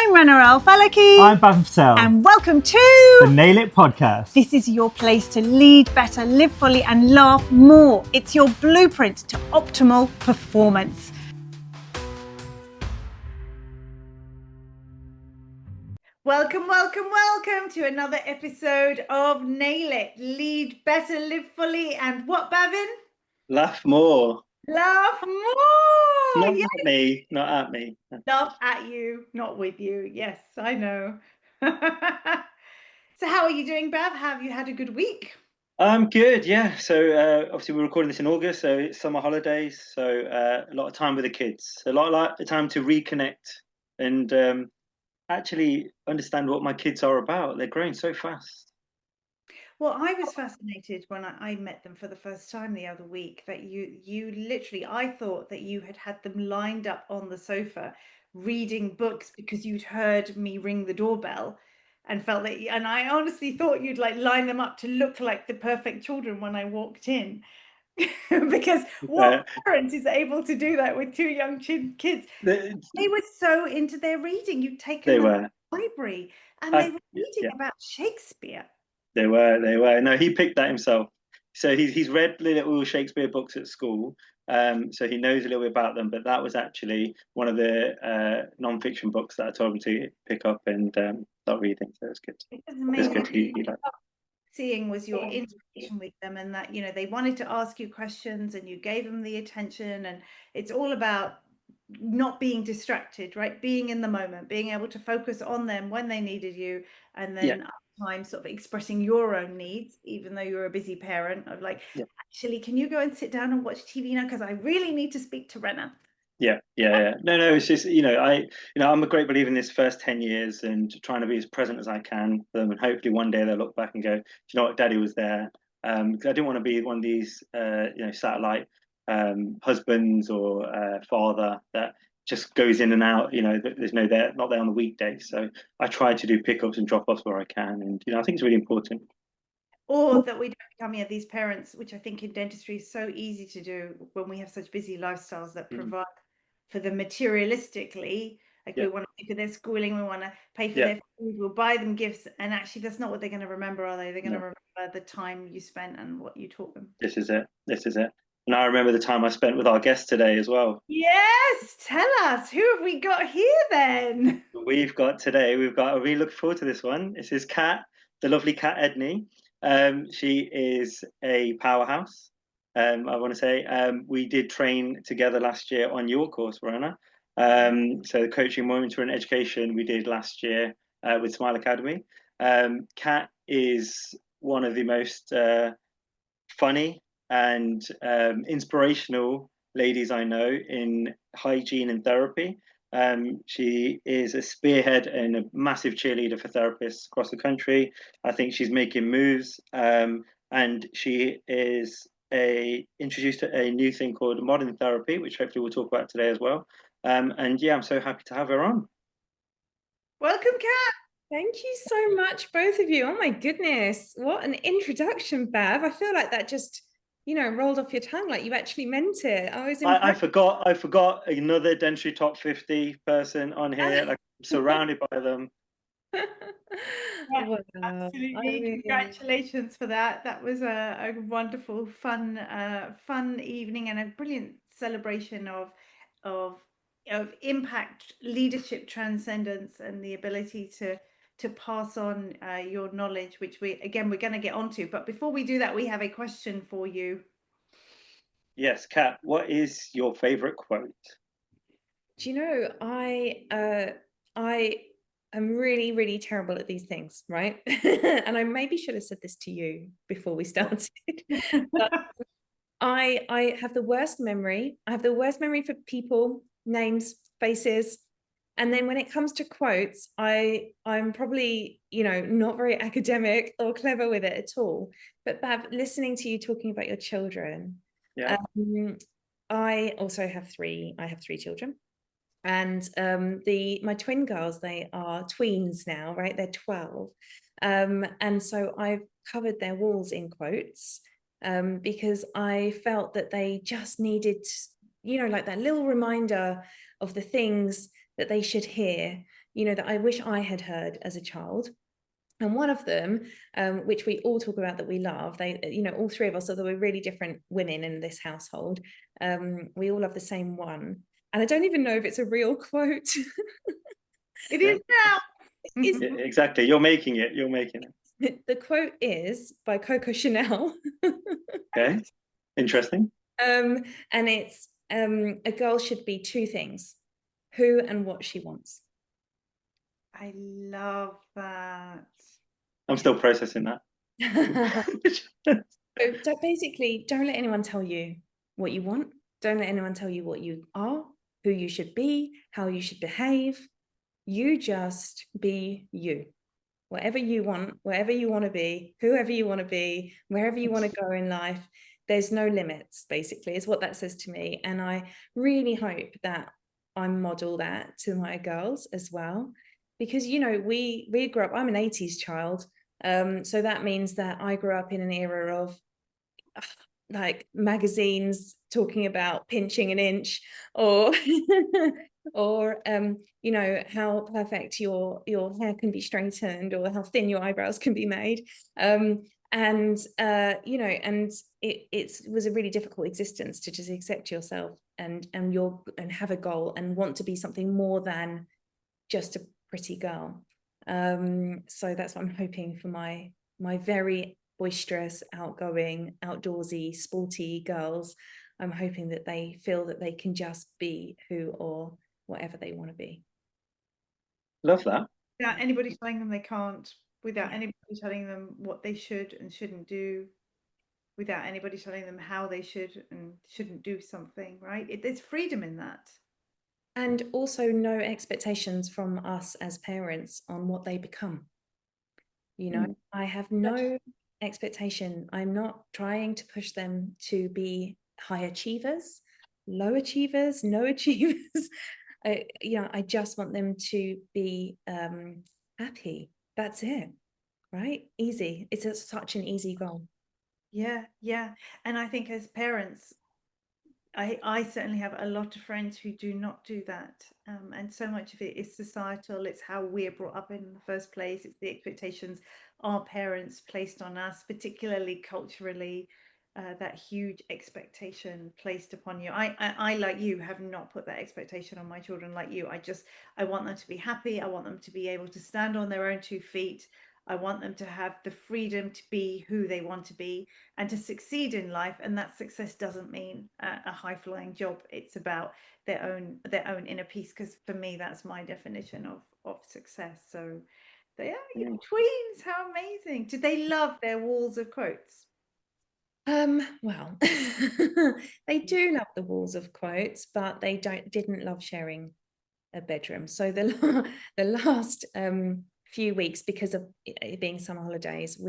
I'm ranaal-falaki. I'm Patel. And welcome to the Nail It Podcast. This is your place to lead better, live fully, and laugh more. It's your blueprint to optimal performance. Welcome, welcome, welcome to another episode of Nail It. Lead better, live fully, and what, Bavin? Laugh more. Laugh more. Not Yes. at me, not at me. Laugh at you, not with you. Yes, I know. So how are you doing, Bav? Have you had a good week? I'm good, yeah. So obviously we're recording this in August, so it's summer holidays. So a lot of time with the kids, a lot of time to reconnect and actually understand what my kids are about. They're growing so fast. Well, I was fascinated when I met them for the first time the other week that you literally, I thought that you had them lined up on the sofa reading books because you'd heard me ring the doorbell and felt that, and I honestly thought you'd like line them up to look like the perfect children when I walked in. Because what parent is able to do that with two young kids? They were so into their reading. You'd taken them to the library and they were reading about Shakespeare. They were. No, he picked that himself. So he's read little Shakespeare books at school, so he knows a little bit about them. But that was actually one of the non-fiction books that I told him to pick up and start reading. So it's good. It's good. He seeing was your interaction with them, and that they wanted to ask you questions, and you gave them the attention. And it's all about not being distracted, right? Being in the moment, being able to focus on them when they needed you, and then time sort of expressing your own needs, even though you're a busy parent, of like, actually, can you go and sit down and watch TV now, because I really need to speak to Renna. Yeah. No, it's just I'm a great believer in this first 10 years and trying to be as present as I can for them, and hopefully one day they'll look back and go, do you know what, Daddy was there. Because I didn't want to be one of these satellite husbands or father that just goes in and out. There's not there on the weekdays. So I try to do pickups and drop-offs where I can, and I think it's really important. Or that we don't become these parents, which I think in dentistry is so easy to do when we have such busy lifestyles that provide for them materialistically. Like we want to pay for their schooling, we want to pay for their food, we'll buy them gifts, and actually that's not what they're going to remember, are they? They're going to remember the time you spent and what you taught them. This is it. And I remember the time I spent with our guest today as well. Yes, tell us, who have we got here then? We really look forward to this one. This is Cat, the lovely Cat Edney. She is a powerhouse. I want to say we did train together last year on your course, Verona. So the coaching, monitoring, and education we did last year with Smile Academy. Cat is one of the most funny and inspirational ladies I know in hygiene and therapy. She is a spearhead and a massive cheerleader for therapists across the country. I think she's making moves, and she is introduced a new thing called modern therapy, which hopefully we'll talk about today as well. And I'm so happy to have her on. Welcome, Kat. Thank you so much, both of you. Oh my goodness, what an introduction, Bav. I feel like that just rolled off your tongue, like you actually meant it. I forgot another Dentistry top 50 person on here. Like, I'm surrounded by them. Wow. Absolutely. Congratulations for that. That was a wonderful, fun evening, and a brilliant celebration of impact, leadership, transcendence, and the ability to pass on your knowledge, which we're going to get onto. But before we do that, we have a question for you. Yes, Kat, what is your favorite quote? Do you know, I am really, really terrible at these things, right? And I maybe should have said this to you before we started. But I have the worst memory. I have the worst memory for people, names, faces. And then when it comes to quotes, I'm probably, not very academic or clever with it at all. But Bav, listening to you talking about your children, I also have three. I have three children, and my twin girls, they are tweens now, right? They're 12, and so I've covered their walls in quotes because I felt that they just needed, like that little reminder of the things that they should hear, you know, that I wish I had heard as a child. And one of them, which we all talk about that we love, they, you know, all three of us, although we're really different women in this household, we all love the same one. And I don't even know if it's a real quote. It is now. Is Yeah, exactly. You're making it. You're making it. the quote is by Coco Chanel. Okay. Interesting. And it's a girl should be two things: who and what she wants. I love that. I'm still processing that. So basically, don't let anyone tell you what you want. Don't let anyone tell you what you are, who you should be, how you should behave. You just be you. Whatever you want, wherever you want to be, whoever you want to be, wherever you want to go in life, there's no limits, basically, is what that says to me. And I really hope that I model that to my girls as well. Because, you know, we grew up, I'm an 80s child. So that means that I grew up in an era of like magazines talking about pinching an inch, or or you know, how perfect your hair can be straightened, or how thin your eyebrows can be made, and you know, and it was a really difficult existence to just accept yourself and have a goal and want to be something more than just a pretty girl. So that's what I'm hoping for my very boisterous, outgoing, outdoorsy, sporty girls. I'm hoping that they feel that they can just be who or whatever they want to be. Love that. Without anybody telling them they can't, without anybody telling them what they should and shouldn't do, without anybody telling them how they should and shouldn't do something, right? There's freedom in that. And also no expectations from us as parents on what they become. You know, I have no expectation. I'm not trying to push them to be high achievers, low achievers, no achievers. You know, I just want them to be happy. That's it, right? Easy. It's such an easy goal. Yeah, yeah. And I think as parents, I certainly have a lot of friends who do not do that. And so much of it is societal. It's how we're brought up in the first place. It's the expectations our parents placed on us, particularly culturally, that huge expectation placed upon you. I, like you, have not put that expectation on my children like you. I want them to be happy. I want them to be able to stand on their own 2 feet. I want them to have the freedom to be who they want to be and to succeed in life. And that success doesn't mean a high-flying job. It's about their own inner peace, because for me, that's my definition of success. So they are your tweens. How amazing. Did they love their walls of quotes? Well, they do love the walls of quotes, but they didn't love sharing a bedroom. So the last few weeks, because of it being summer holidays,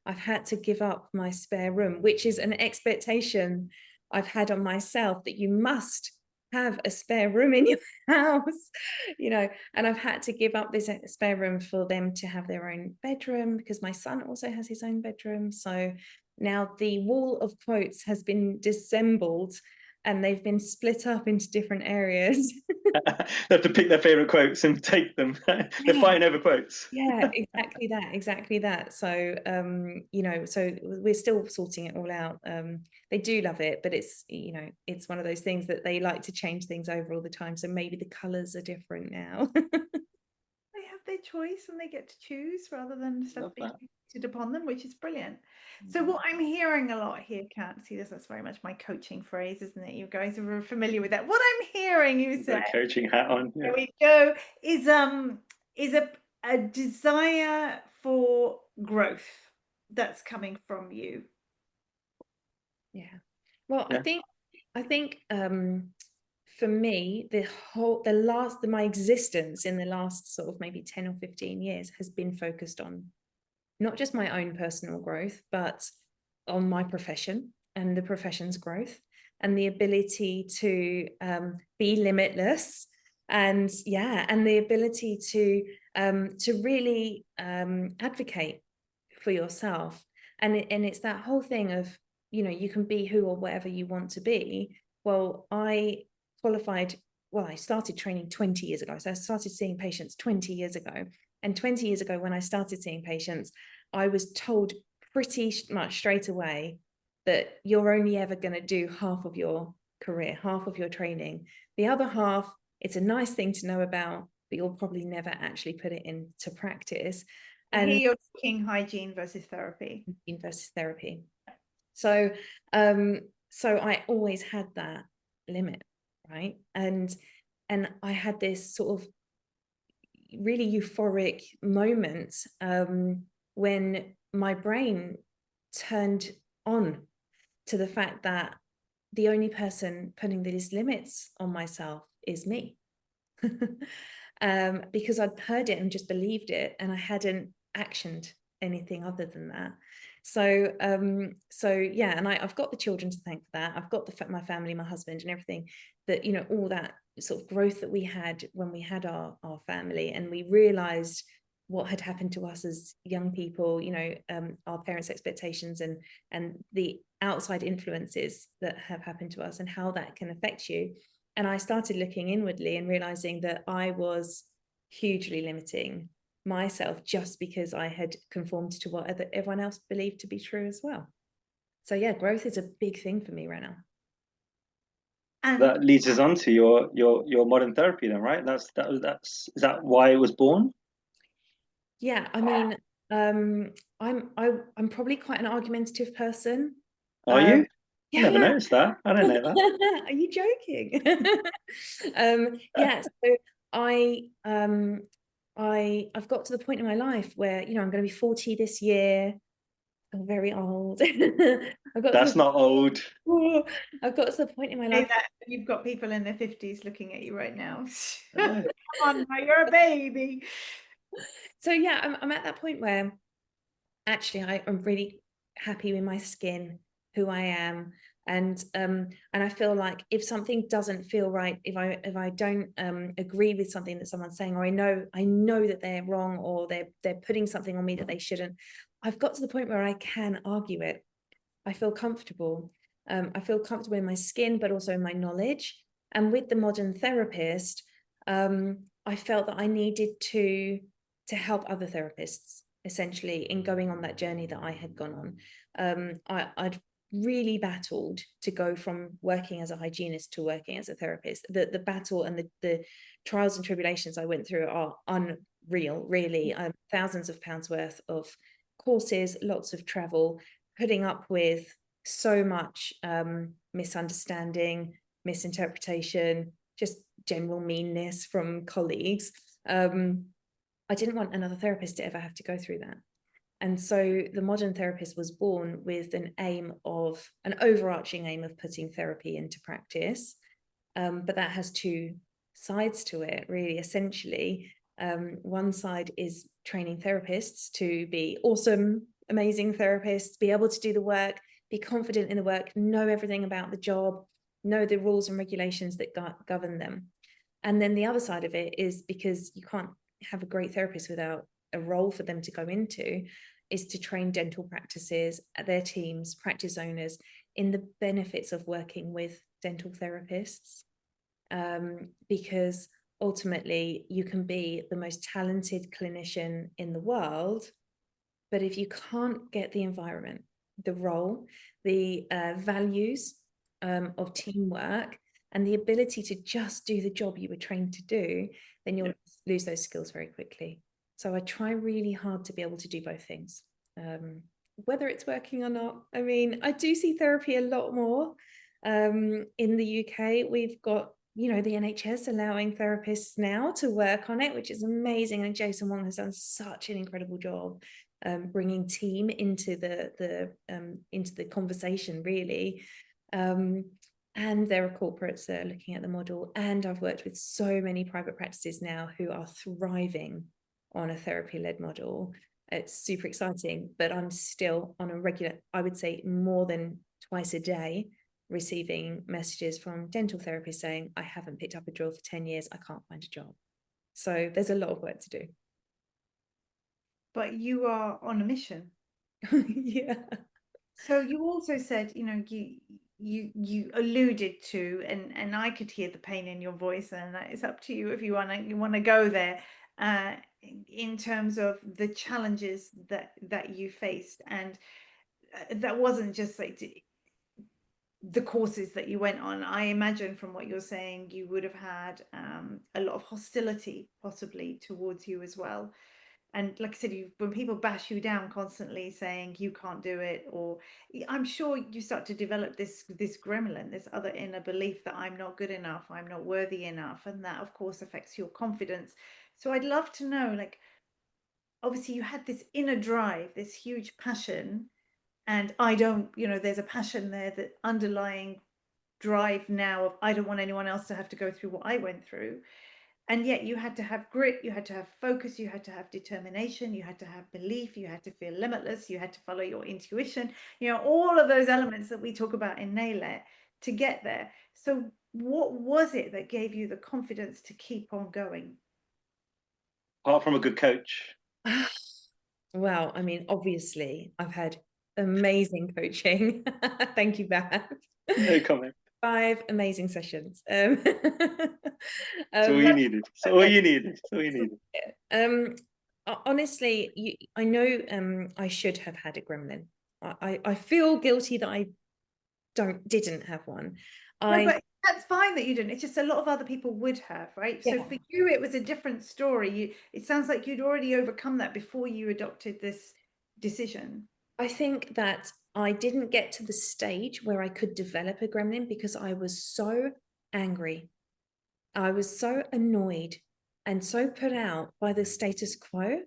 I've had to give up my spare room, which is an expectation I've had on myself, that you must have a spare room in your house, you know, and I've had to give up this spare room for them to have their own bedroom, because my son also has his own bedroom. So now the wall of quotes has been dissembled and they've been split up into different areas. They have to pick their favorite quotes and take them. They're fighting over quotes. Yeah, exactly that. So you know, so we're still sorting it all out. They do love it, but it's, you know, it's one of those things that they like to change things over all the time, so maybe the colors are different now. They have their choice and they get to choose rather than stuff being put upon them, which is brilliant. So what I'm hearing a lot here, Cat, see this, that's very much my coaching phrase, isn't it? You guys are familiar with that. What I'm hearing you say, coaching hat on. There we go, is a desire for growth that's coming from you. Yeah. Well, I think for me, my existence in the last sort of maybe 10 or 15 years has been focused on not just my own personal growth, but on my profession and the profession's growth, and the ability to be limitless, and the ability to really advocate for yourself. And it's that whole thing of, you know, you can be who or whatever you want to be. Well, I qualified I started training 20 years ago. So I started seeing patients 20 years ago. And 20 years ago, when I started seeing patients, I was told pretty much straight away that you're only ever going to do half of your career, half of your training. The other half, it's a nice thing to know about, but you'll probably never actually put it into practice. And here you're talking hygiene versus therapy. Versus therapy. So, so I always had that limit, right? And I had this sort of really euphoric moment when my brain turned on to the fact that the only person putting these limits on myself is me. Because I'd heard it and just believed it, and I hadn't actioned anything other than that. So yeah, and I've got the children to thank for that. I've got my family, my husband, and everything, that, you know, all that sort of growth that we had when we had our family, and we realized what had happened to us as young people, you know, our parents' expectations and the outside influences that have happened to us and how that can affect you. And I started looking inwardly and realizing that I was hugely limiting myself just because I had conformed to what everyone else believed to be true as well. So yeah, growth is a big thing for me right now. And that leads us on to your modern therapy then, right? Is that why it was born? Yeah, I mean, I'm probably quite an argumentative person. Are you? Yeah. I never noticed that. I don't know that. Are you joking? Yeah, so I've got to the point in my life where, you know, I'm going to be 40 this year. I'm very old. That's not old. I've got to the point in my life. That you've got people in their 50s looking at you right now. Come on, now, you're a baby. So yeah, I'm at that point where actually I'm really happy with my skin, who I am. And I feel like if something doesn't feel right, if I don't agree with something that someone's saying, or I know that they're wrong, or they're putting something on me that they shouldn't, I've got to the point where I can argue it. I feel comfortable. I feel comfortable in my skin, but also in my knowledge. And with the modern therapist, I felt that I needed to help other therapists, essentially, in going on that journey that I had gone on. I'd really battled to go from working as a hygienist to working as a therapist. The battle and the trials and tribulations I went through are unreal, really. Thousands of pounds worth of courses, lots of travel, putting up with so much misunderstanding, misinterpretation, just general meanness from colleagues. I didn't want another therapist to ever have to go through that. And so the modern therapist was born with an overarching aim of putting therapy into practice. But that has two sides to it, really, essentially. One side is training therapists to be awesome, amazing therapists, be able to do the work, be confident in the work, know everything about the job, know the rules and regulations that govern them. And then the other side of it is, because you can't have a great therapist without a role for them to go into, is to train dental practices, their teams, practice owners, in the benefits of working with dental therapists. Because ultimately you can be the most talented clinician in the world, but if you can't get the environment, the role, the values of teamwork, and the ability to just do the job you were trained to do, then you'll lose those skills very quickly. So I try really hard to be able to do both things, whether it's working or not. I mean, I do see therapy a lot more. In the UK, we've got, you know, the NHS allowing therapists now to work on it, which is amazing. And Jason Wong has done such an incredible job bringing team into the conversation, really. And there are corporates that are looking at the model. And I've worked with so many private practices now who are thriving on a therapy-led model. It's super exciting, but I'm still on a regular, I would say more than twice a day, receiving messages from dental therapists saying, I haven't picked up a drill for 10 years, I can't find a job. So there's a lot of work to do. But you are on a mission. Yeah. So you also said, you know, you alluded to, and I could hear the pain in your voice, and it's up to you if you want to go there, in terms of the challenges that you faced, and that wasn't just like the courses that you went on. I imagine from what you're saying, you would have had a lot of hostility possibly towards you as well. And like I said, when people bash you down constantly saying you can't do it, or I'm sure you start to develop this gremlin, this other inner belief that I'm not good enough, I'm not worthy enough, and that of course affects your confidence. So I'd love to know, like, obviously you had this inner drive, this huge passion, and there's a passion there, that underlying drive now of I don't want anyone else to have to go through what I went through. And yet you had to have grit, you had to have focus, you had to have determination, you had to have belief, you had to feel limitless, you had to follow your intuition, all of those elements that we talk about in Nail It to get there. So what was it that gave you the confidence to keep on going? Apart from a good coach. Well, I mean, obviously, I've had amazing coaching. Thank you, Beth. No comment. 5 amazing sessions. That's all you needed. That's all you needed. That's all you needed. Honestly, I know I should have had a gremlin. I feel guilty that I didn't have one. No, but that's fine that you didn't. It's just a lot of other people would have, right? Yeah. So for you, it was a different story. It sounds like you'd already overcome that before you adopted this decision. I think that I didn't get to the stage where I could develop a gremlin because I was so angry. I was so annoyed and so put out by the status quo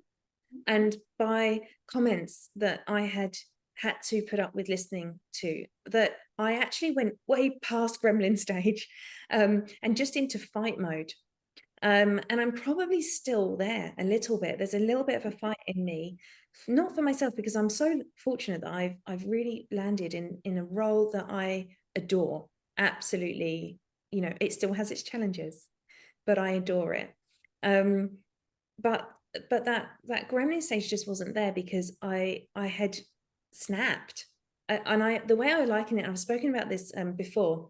and by comments that I had to put up with listening to, that I actually went way past gremlin stage and just into fight mode. And I'm probably still there a little bit. There's a little bit of a fight in me, not for myself, because I'm so fortunate that I've really landed in a role that I adore. Absolutely, it still has its challenges, but I adore it. But that gremlin stage just wasn't there because I had snapped. And the way I liken it, I've spoken about this before.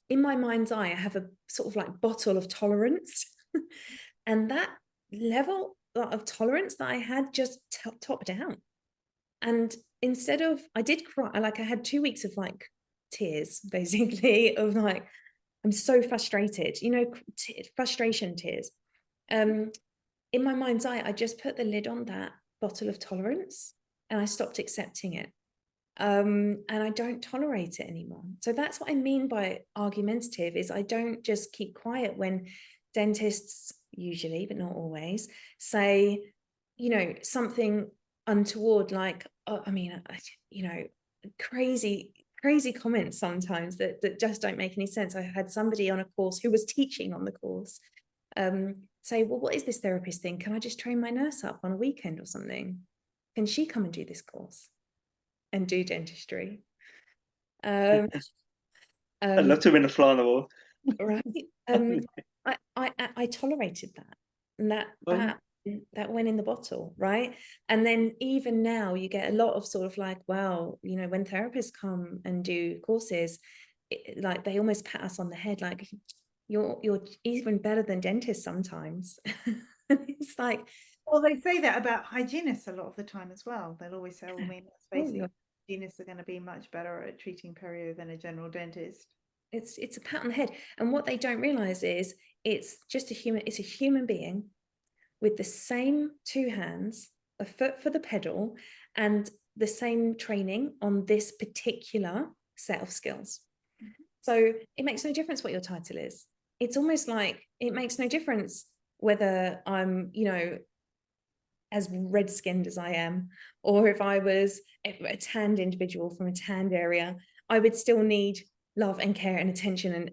In my mind's eye, I have a sort of like bottle of tolerance, and that level of tolerance that I had just topped out. And instead of, I did cry, like I had 2 weeks of like tears, basically, of like, I'm so frustrated, frustration tears. In my mind's eye, I just put the lid on that bottle of tolerance and I stopped accepting it. And I don't tolerate it anymore. So that's what I mean by argumentative, is I don't just keep quiet when dentists, usually, but not always, say, something untoward, like, crazy comments sometimes that just don't make any sense. I had somebody on a course who was teaching on the course say, well, what is this therapist thing? Can I just train my nurse up on a weekend or something? Can she come and do this course and do dentistry? I'd love to win a fly on the wall. Right. I tolerated that, and that went in the bottle, right? And then even now you get a lot of sort of like, wow, when therapists come and do courses, like they almost pat us on the head, like you're even better than dentists sometimes. It's like, well, they say that about hygienists a lot of the time as well. They'll always say, well, I mean, let's face it, hygienists are going to be much better at treating perio than a general dentist. It's a pat on the head. And what they don't realize is it's a human being with the same 2 hands, a foot for the pedal, and the same training on this particular set of skills. So it makes no difference what your title is. It's almost like it makes no difference whether I'm, as red-skinned as I am, or if I was a tanned individual from a tanned area, I would still need love and care and attention and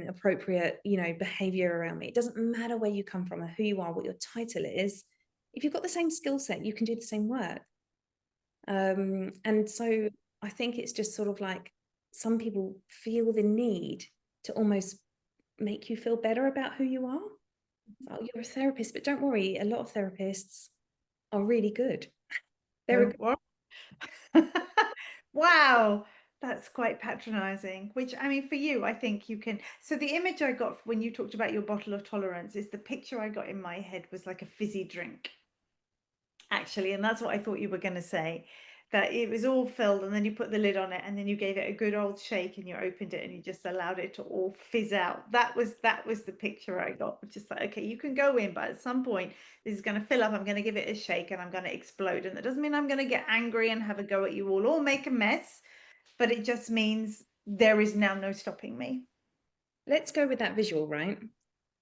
appropriate, behavior around me. It doesn't matter where you come from or who you are, what your title is. If you've got the same skill set, you can do the same work. And so I think it's just sort of like some people feel the need to almost make you feel better about who you are. Oh, you're a therapist, but don't worry, a lot of therapists are really good. Wow. That's quite patronizing, which I mean, for you, I think you can. So the image I got when you talked about your bottle of tolerance is the picture I got in my head was like a fizzy drink, actually. And that's what I thought you were going to say, that it was all filled and then you put the lid on it and then you gave it a good old shake and you opened it and you just allowed it to all fizz out. That was the picture I got, just like, okay, you can go in, but at some point this is going to fill up. I'm going to give it a shake and I'm going to explode. And that doesn't mean I'm going to get angry and have a go at you all or make a mess, but it just means there is now no stopping me. Let's go with that visual, right?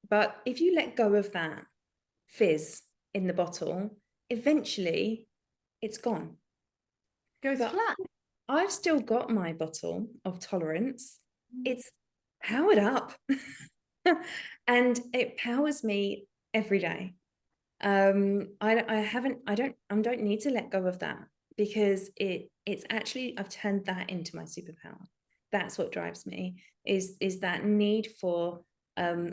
But if you let go of that fizz in the bottle, eventually it's gone. Goes But flat. I've still got my bottle of tolerance. It's powered up and it powers me every day. I don't need to let go of that, because it's actually, I've turned that into my superpower. That's what drives me, is that need for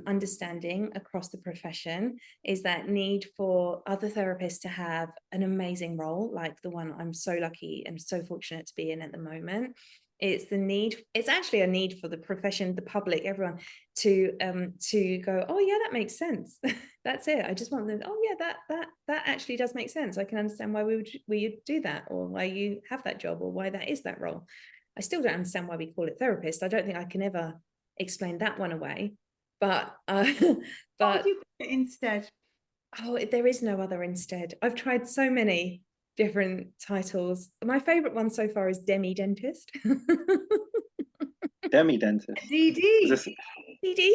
understanding across the profession, is that need for other therapists to have an amazing role like the one I'm so lucky and so fortunate to be in at the moment. It's actually a need for the profession, the public, everyone to go, oh yeah, that makes sense. That's it. I just want them, oh yeah, that actually does make sense. I can understand why we would do that, or why you have that job, or why that is that role. I still don't understand why we call it therapist. I don't think I can ever explain that one away. But What would you put it instead? oh, there is no other instead. I've tried so many different titles. My favorite one so far is demi-dentist. Demi-dentist. DD. DD.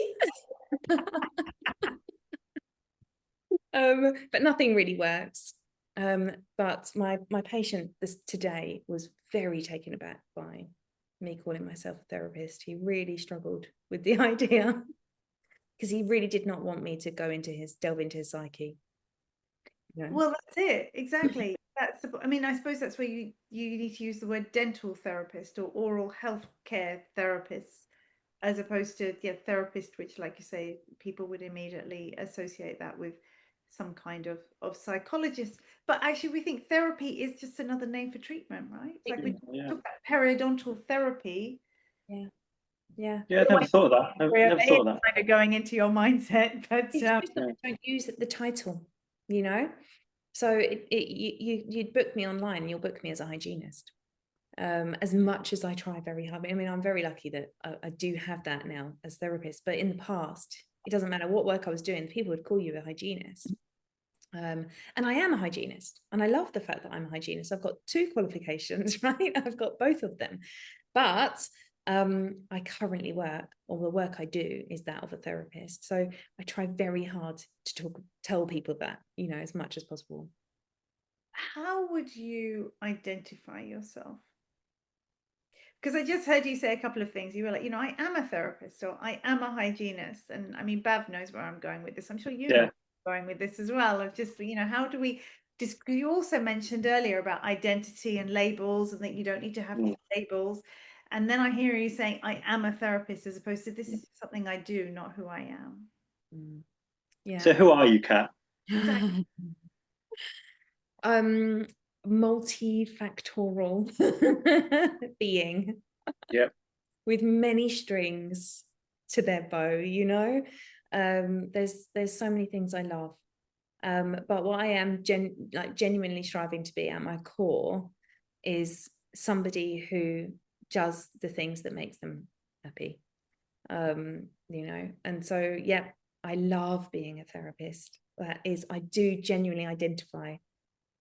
But nothing really works. But my patient today was very taken aback by me calling myself a therapist. He really struggled with the idea, because he really did not want me to delve into his psyche. You know? Well, that's it. Exactly. I mean, I suppose that's where you need to use the word dental therapist or oral health care therapist, as opposed to therapist, which, like you say, people would immediately associate that with some kind of psychologist. But actually, we think therapy is just another name for treatment, right? It's like we talk about periodontal therapy. Yeah. I never thought of that. I've never thought of that. Kind of going into your mindset, but It's just that I don't use the title, you know. So you'd book me online, and you'll book me as a hygienist. As much as I try very hard. I mean, I'm very lucky that I do have that now as therapist. But in the past, it doesn't matter what work I was doing, people would call you a hygienist. And I am a hygienist, and I love the fact that I'm a hygienist. I've got 2 qualifications, right? I've got both of them. But I currently work, or the work I do is that of a therapist. So I try very hard to tell people that, you know, as much as possible. How would you identify yourself? Because I just heard you say a couple of things. You were like, I am a therapist, or I am a hygienist. And I mean, Bav knows where I'm going with this. I'm sure you know where I'm going with this as well. Of just, how do we you also mentioned earlier about identity and labels, and that you don't need to have these labels. And then I hear you saying, I am a therapist, as opposed to this is something I do, not who I am. Yeah. So who are you, Cat? Exactly. Multifactorial being. Yep. With many strings to their bow, you know. There's so many things I love. But what I am genuinely striving to be at my core is somebody who does the things that makes them happy. You know, and so I love being a therapist. I do genuinely identify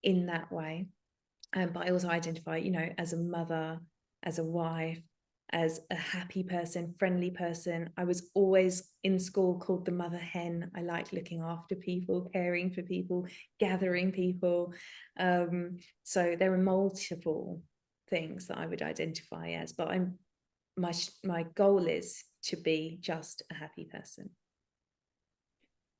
in that way. But I also identify, as a mother, as a wife, as a happy person, friendly person. I was always in school called the mother hen. I liked looking after people, caring for people, gathering people. So there are multiple things that I would identify as, but my goal is to be just a happy person.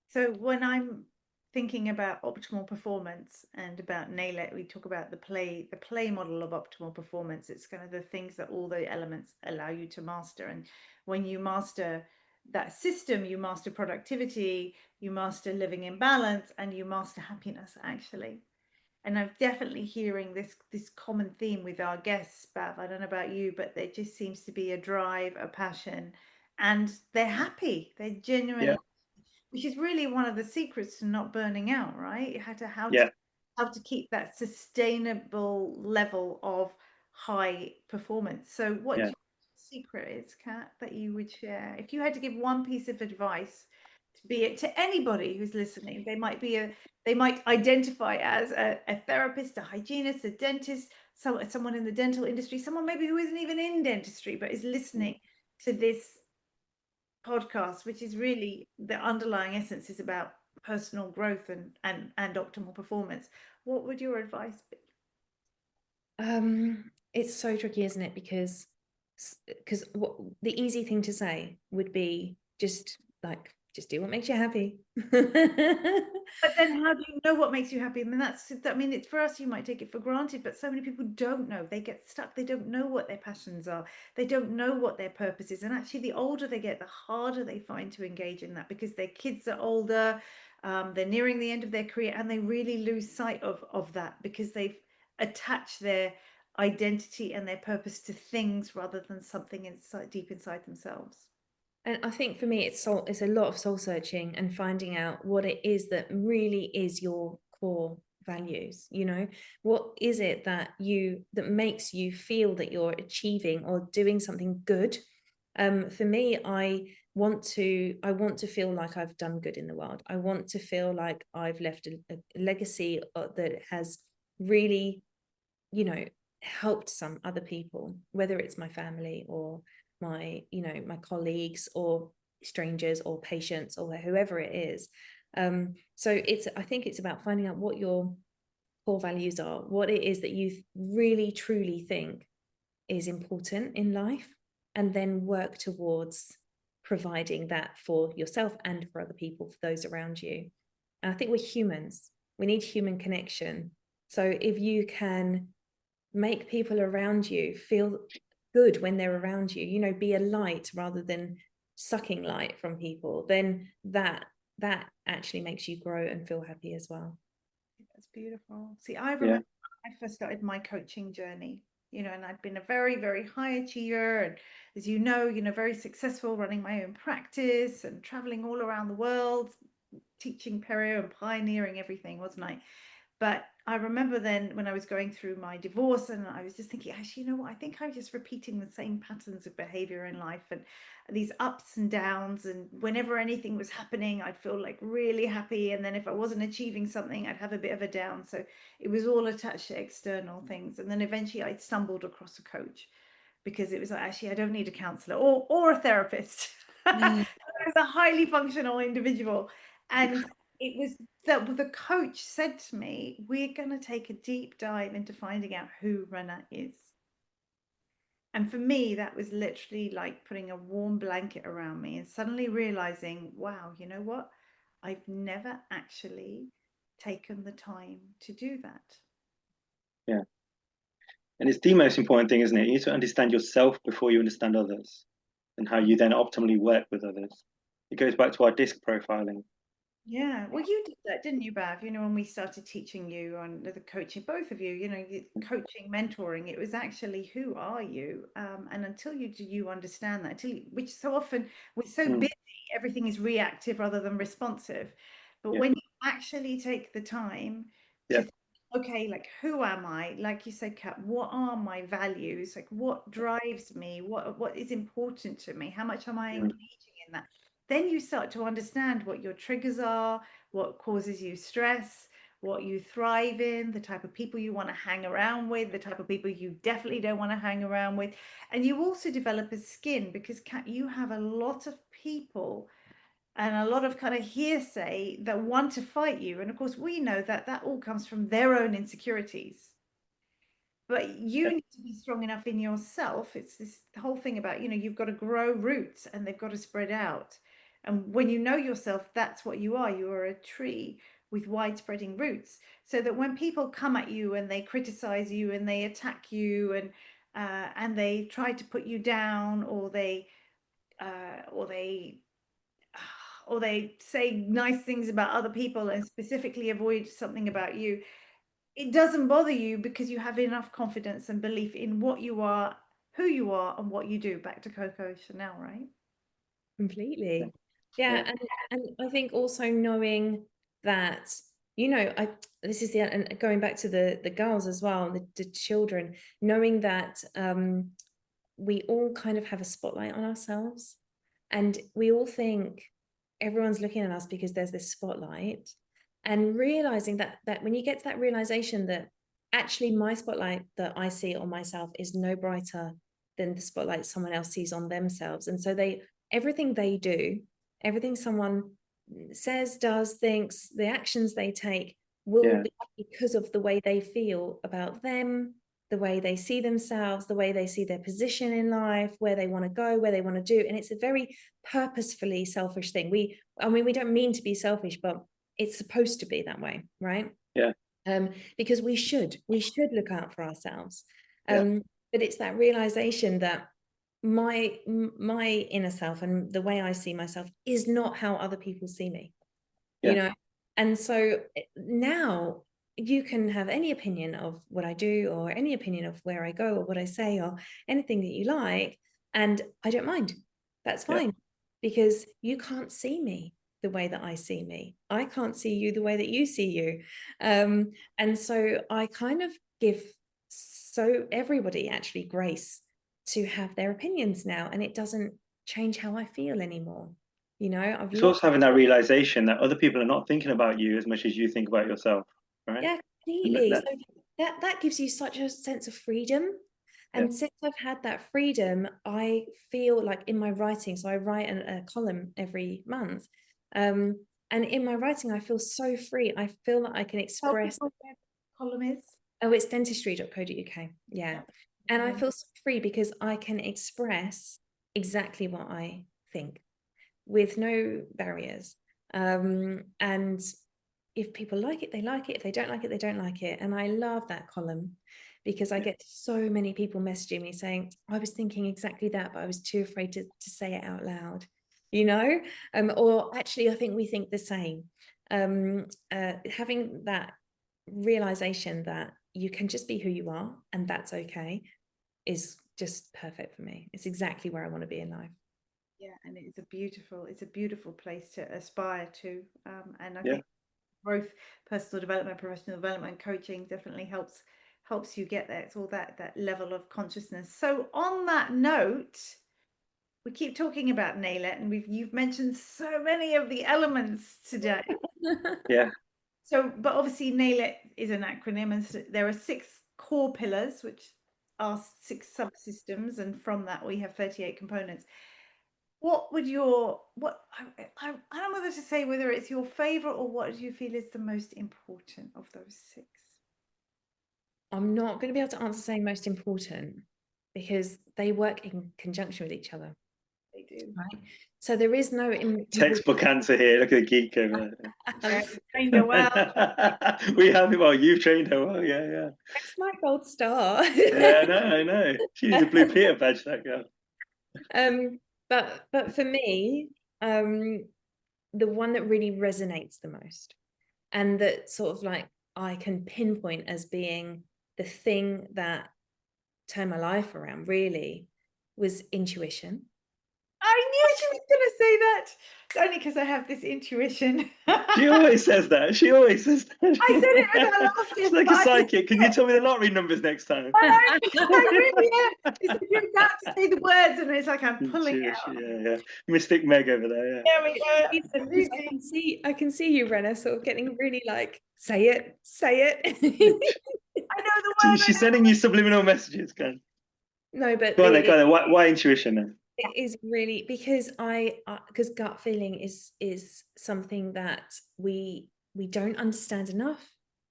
So when I'm thinking about optimal performance and about nail it, we talk about the play model of optimal performance. It's kind of the things that all the elements allow you to master. And when you master that system, you master productivity, you master living in balance, and you master happiness, actually. And I'm definitely hearing this common theme with our guests, Bav. I don't know about you, but there just seems to be a drive, a passion, and they're happy. They're genuinely, which is really one of the secrets to not burning out, right? How to keep that sustainable level of high performance. So what do you secret is, Kat, that you would share? If you had to give one piece of advice, be it to anybody who's listening, they might identify as a therapist, a hygienist, a dentist, someone in the dental industry, someone maybe who isn't even in dentistry but is listening to this podcast, which is really the underlying essence is about personal growth and optimal performance. What would your advice be? It's so tricky, isn't it? Because what the easy thing to say would be just do what makes you happy. But then how do you know what makes you happy? I mean, it's for us, you might take it for granted, but so many people don't know. They get stuck. They don't know what their passions are. They don't know what their purpose is. And actually, the older they get, the harder they find to engage in that, because their kids are older, they're nearing the end of their career, and they really lose sight of that because they've attached their identity and their purpose to things rather than something deep inside themselves. And I think for me, it's a lot of soul searching and finding out what it is that really is your core values. What is it that makes you feel that you're achieving or doing something good? For me, I want to feel like I've done good in the world. I want to feel like I've left a legacy that has really, helped some other people, whether it's my family or my colleagues or strangers or patients or whoever it is. So I think it's about finding out what your core values are, what it is that you really truly think is important in life, and then work towards providing that for yourself and for other people, for those around you. And I think we're humans, we need human connection. So if you can make people around you feel good when they're around you, be a light rather than sucking light from people, then that actually makes you grow and feel happy as well. That's beautiful. See, I remember when I first started my coaching journey, and I'd been a very, very high achiever, and as you know, very successful running my own practice and traveling all around the world, teaching perio and pioneering everything, wasn't I? But I remember then when I was going through my divorce, and I was just thinking, actually, you know what? I think I'm just repeating the same patterns of behavior in life, and these ups and downs. And whenever anything was happening, I'd feel like really happy. And then if I wasn't achieving something, I'd have a bit of a down. So it was all attached to external things. And then eventually I stumbled across a coach, because it was like, actually, I don't need a counselor or a therapist. I was a highly functional individual. And it was that the coach said to me, we're going to take a deep dive into finding out who Rana is. And for me, that was literally like putting a warm blanket around me and suddenly realizing, wow, you know what? I've never actually taken the time to do that. Yeah. And it's the most important thing, isn't it? You need to understand yourself before you understand others, and how you then optimally work with others. It goes back to our DISC profiling. Yeah, well, you did that, didn't you, Bav? When we started teaching you on the coaching, both of you, coaching, mentoring, it was actually, who are you? And until you understand that, which so often we're so busy, everything is reactive rather than responsive. But when you actually take the time to think, okay, like, who am I? Like you said, Kat, what are my values? Like, what drives me? What is important to me? How much am I engaging in that? Then you start to understand what your triggers are, what causes you stress, what you thrive in, the type of people you want to hang around with, the type of people you definitely don't want to hang around with. And you also develop a skin, because, Kat, you have a lot of people and a lot of kind of hearsay that want to fight you. And of course, we know that all comes from their own insecurities. But you need to be strong enough in yourself. It's this whole thing about, you've got to grow roots and they've got to spread out. And when you know yourself, that's what you are. You are a tree with wide spreading roots. So that when people come at you and they criticize you and they attack you and they try to put you down, or they say nice things about other people and specifically avoid something about you, it doesn't bother you because you have enough confidence and belief in what you are, who you are, and what you do. Back to Coco Chanel, right? Completely. Yeah. And I think also knowing that, you know, this is and going back to the girls as well, the children, knowing that we all kind of have a spotlight on ourselves, and we all think everyone's looking at us because there's this spotlight, and realizing that when you get to that realization that actually my spotlight that I see on myself is no brighter than the spotlight someone else sees on themselves. And so everything they do, everything someone says, does, thinks, the actions they take will be because of the way they feel about them, the way they see themselves, the way they see their position in life, where they want to go, where they want to do. And it's a very purposefully selfish thing. We don't mean to be selfish, but it's supposed to be that way, right? Yeah. Because we should look out for ourselves. But it's that realization that my inner self and the way I see myself is not how other people see me, you know. And so now you can have any opinion of what I do, or any opinion of where I go, or what I say, or anything that you like, and I don't mind. That's fine, because you can't see me the way that I see me. I can't see you the way that you see you. And so I kind of give everybody actually grace to have their opinions now, and it doesn't change how I feel anymore. You know, it's also having that realization that other people are not thinking about you as much as you think about yourself, right? Yeah, completely. So that gives you such a sense of freedom. And since I've had that freedom, I feel like in my writing, so I write a column every month, and in my writing I feel so free. I feel that I can express. Column is? Oh, it's dentistry.co.uk. Yeah. And I feel so free because I can express exactly what I think with no barriers. And if people like it, they like it. If they don't like it, they don't like it. And I love that column because I get so many people messaging me saying, I was thinking exactly that, but I was too afraid to say it out loud, you know? Or actually, I think we think the same. Having that realization that you can just be who you are and that's okay is just perfect for me. It's exactly where I want to be in life. Yeah, and it's a beautiful place to aspire to. And I think growth, personal development, professional development, coaching definitely helps you get there. It's all that level of consciousness. So on that note, we keep talking about Nail It, and you've mentioned so many of the elements today. So, but obviously Nail It is an acronym, and so there are 6 core pillars, which are 6 subsystems, and from that we have 38 components. What would I don't know whether to say whether it's your favorite or what do you feel is the most important of those 6? I'm not going to be able to answer saying most important because they work in conjunction with each other. They do. Right? So there is no textbook answer here. Look at the geek over there. Trained her well. We have it well. You've trained her well. Yeah. That's my gold star. Yeah, I know. She needs a Blue Peter badge, that girl. But for me, the one that really resonates the most, and that sort of like I can pinpoint as being the thing that turned my life around, really, was intuition. I knew she was going to say that. It's only because I have this intuition. She always says that. She always says that. I said it when I last year. She's like a psychic. Can you tell me the lottery numbers next time? I really am. It's like you're about to say the words, and it's like I'm pulling it out. Yeah. Mystic Meg over there. Yeah. There we go. Absolutely. I can see you, Renna, sort of getting really like, say it. I know the word. She's sending you subliminal messages, Ken. No, but go on then. Why intuition then? It is really because because gut feeling is something that we don't understand enough.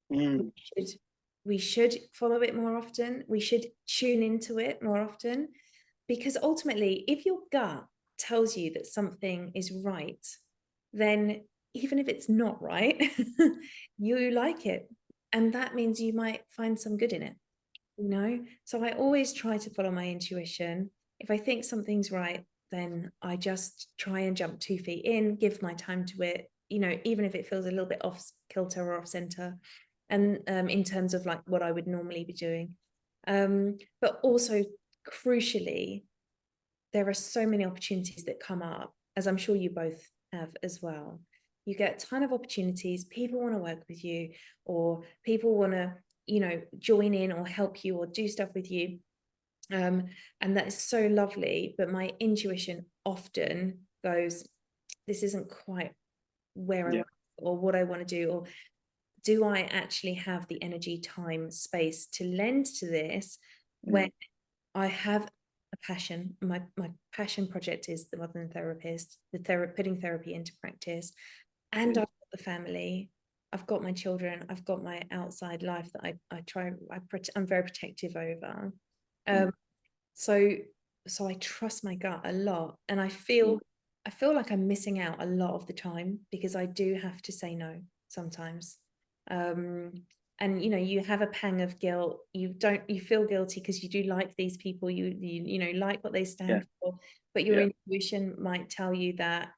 We should follow it more often. We should tune into it more often, because ultimately, if your gut tells you that something is right, then even if it's not right, you like it, and that means you might find some good in it, you know. So I always try to follow my intuition. If I think something's right, then I just try and jump 2 feet in, give my time to it, you know, even if it feels a little bit off kilter or off center. and in terms of like what I would normally be doing. But also crucially, there are so many opportunities that come up, as I'm sure you both have as well. You get a ton of opportunities, people want to work with you, or people want to, you know, join in or help you or do stuff with you. And that is so lovely, but my intuition often goes, this isn't quite where I want, or what I want to do, or do I actually have the energy, time, space to lend to this when I have a passion? My passion project is the modern therapist, putting therapy into practice, and I've got the family, I've got my children, I've got my outside life that I'm very protective over. So I trust my gut a lot, and I feel like I'm missing out a lot of the time because I do have to say no sometimes. And you know, you have a pang of guilt, you feel guilty because you do like these people, you know, like what they stand for, but your intuition might tell you that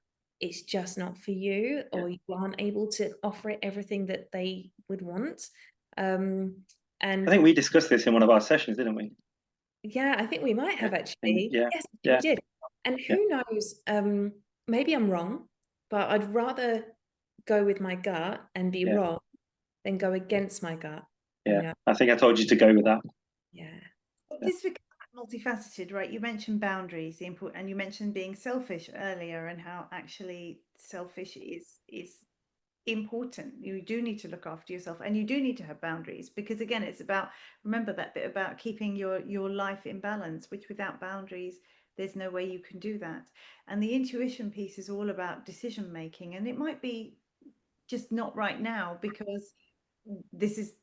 it's just not for you, or you aren't able to offer it everything that they would want. And I think we discussed this in one of our sessions, didn't we? Yeah, I think we might have actually. Yes, we did. And who knows, maybe I'm wrong, but I'd rather go with my gut and be wrong than go against my gut. You know? I think I told you to go with that. Yeah. This becomes multifaceted, right? You mentioned boundaries, the input, and you mentioned being selfish earlier, and how actually selfish is important. You do need to look after yourself, and you do need to have boundaries, because again, it's about, remember that bit about keeping your life in balance, which without boundaries, there's no way you can do that. And the intuition piece is all about decision making, and it might be just not right now, because this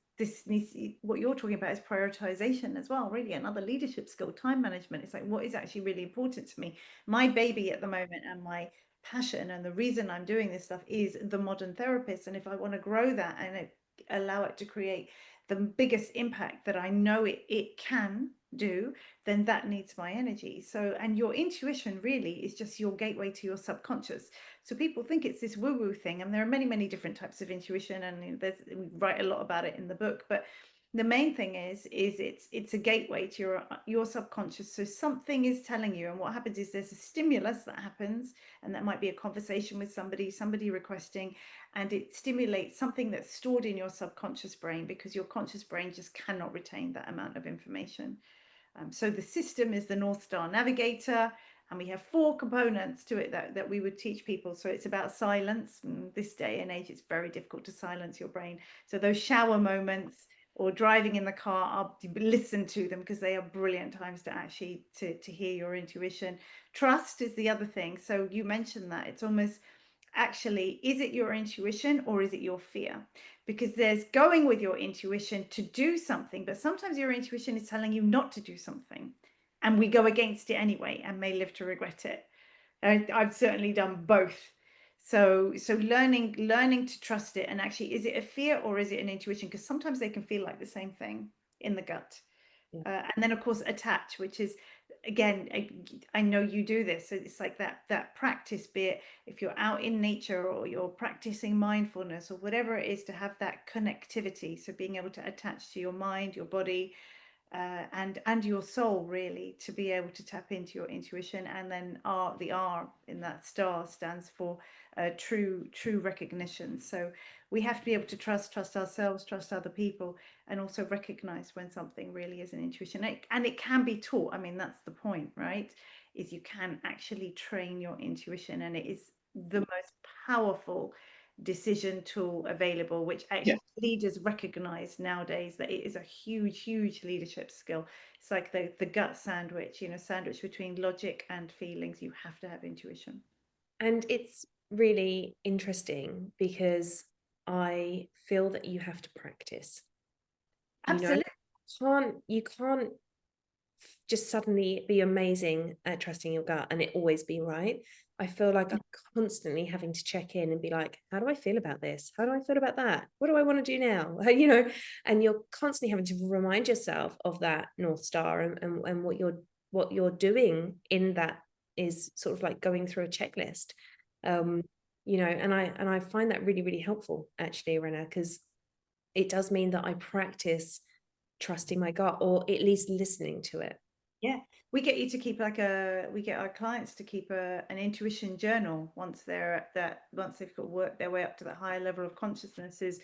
needs, what you're talking about is prioritization as well, really another leadership skill, time management. It's like, what is actually really important to me? My baby at the moment, and my passion, and the reason I'm doing this stuff, is the modern therapist. And if I want to grow that and allow it to create the biggest impact that I know it can do, then that needs my energy. So, and your intuition really is just your gateway to your subconscious. So people think it's this woo-woo thing, and there are many different types of intuition, and we write a lot about it in the book. But the main thing is it's a gateway to your subconscious. So something is telling you, and what happens is there's a stimulus that happens, and that might be a conversation with somebody requesting, and it stimulates something that's stored in your subconscious brain, because your conscious brain just cannot retain that amount of information. So the system is the North Star navigator, and we have 4 components to it that we would teach people. So it's about silence. In this day and age, it's very difficult to silence your brain. So those shower moments or driving in the car, listen to them, because they are brilliant times to actually to hear your intuition. Trust is the other thing. So you mentioned that it's almost, actually, is it your intuition or is it your fear? Because there's going with your intuition to do something, but sometimes your intuition is telling you not to do something, and we go against it anyway and may live to regret it. I've certainly done both. So learning to trust it, and actually, is it a fear or is it an intuition? Because sometimes they can feel like the same thing in the gut. And then of course attach, which is, again, I know you do this, so it's like that practice, be it if you're out in nature or you're practicing mindfulness or whatever it is, to have that connectivity. So being able to attach to your mind, your body, and your soul, really, to be able to tap into your intuition. And then the R in that star stands for true recognition. So we have to be able to trust ourselves, trust other people, and also recognize when something really is an intuition. And it can be taught. I mean, that's the point, right? Is you can actually train your intuition, and it is the most powerful decision tool available, which actually leaders recognize nowadays, that it is a huge leadership skill. It's like the gut sandwich, sandwich between logic and feelings. You have to have intuition. And it's really interesting because I feel that you have to practice. Absolutely. You can't just suddenly be amazing at trusting your gut and it always be right. I feel like I'm constantly having to check in and be like, how do I feel about this? How do I feel about that? What do I want to do now? And you're constantly having to remind yourself of that North Star, and what you're doing in that is sort of like going through a checklist. And I find that really, really helpful, actually, Rana, because it does mean that I practice trusting my gut, or at least listening to it. Yeah, we get you to keep we get our clients to keep an intuition journal once they've got worked their way up to that higher level of consciousness, is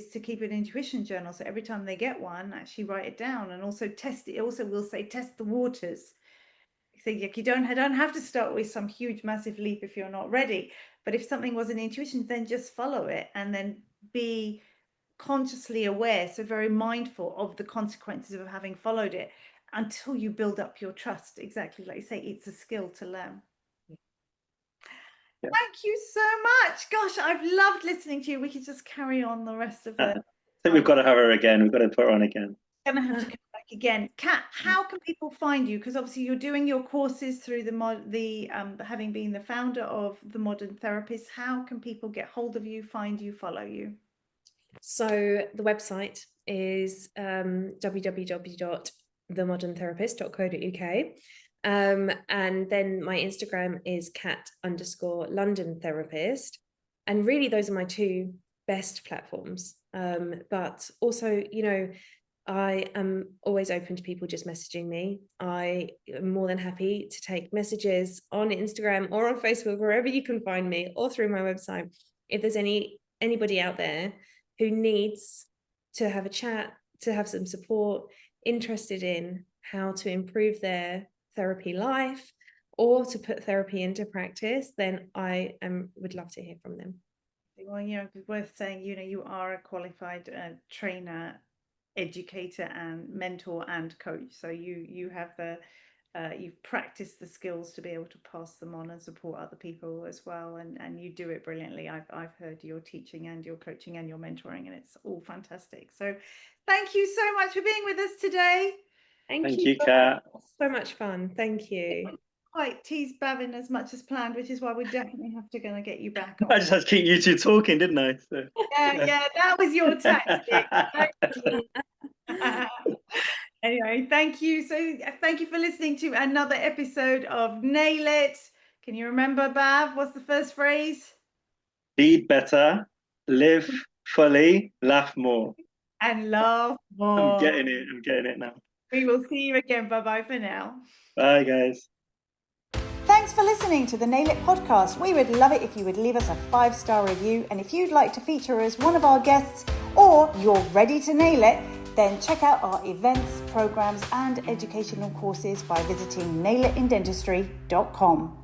to keep an intuition journal. So every time they get one, actually write it down, and also test it. Also, we'll say test the waters. So you don't have to start with some huge massive leap if you're not ready. But if something was an intuition, then just follow it, and then be consciously aware, so very mindful of the consequences of having followed it, until you build up your trust. Exactly like you say, it's a skill to learn. Yeah. Thank you so much. Gosh, I've loved listening to you. We could just carry on the rest of the I think we've got to have her again. We've got to put her on again. Gonna have to come back again. Cat, how can people find you? Because obviously you're doing your courses through having been the founder of The Modern Therapist. How can people get hold of you, find you, follow you? So the website is www.themoderntherapist.co.uk. And then my Instagram is cat_London Therapist. And really, those are my two best platforms. But also, you know, I am always open to people just messaging me. I am more than happy to take messages on Instagram or on Facebook, wherever you can find me, or through my website. If there's anybody out there who needs to have a chat, to have some support, interested in how to improve their therapy life or to put therapy into practice, then I would love to hear from them. Well, you know, it's worth saying, you know, you are a qualified trainer, educator and mentor and coach. So you have you've practiced the skills to be able to pass them on and support other people as well, and you do it brilliantly. I've heard your teaching and your coaching and your mentoring, and it's all fantastic. So thank you so much for being with us today. Thank you, Kat. So much fun. Thank you. Quite tease Bavin as much as planned, which is why we definitely have to gonna get you back on. I just had to keep you two talking, didn't I? So. Yeah, that was your tactic. Anyway, thank you. So thank you for listening to another episode of Nail It. Can you remember, Bav? What's the first phrase? Lead better, live fully, laugh more. And laugh more. I'm getting it now. We will see you again. Bye-bye for now. Bye, guys. Thanks for listening to the Nail It podcast. We would love it if you would leave us a 5-star review. And if you'd like to feature as one of our guests, or you're ready to nail it, then check out our events, programs and educational courses by visiting nailitindentistry.com.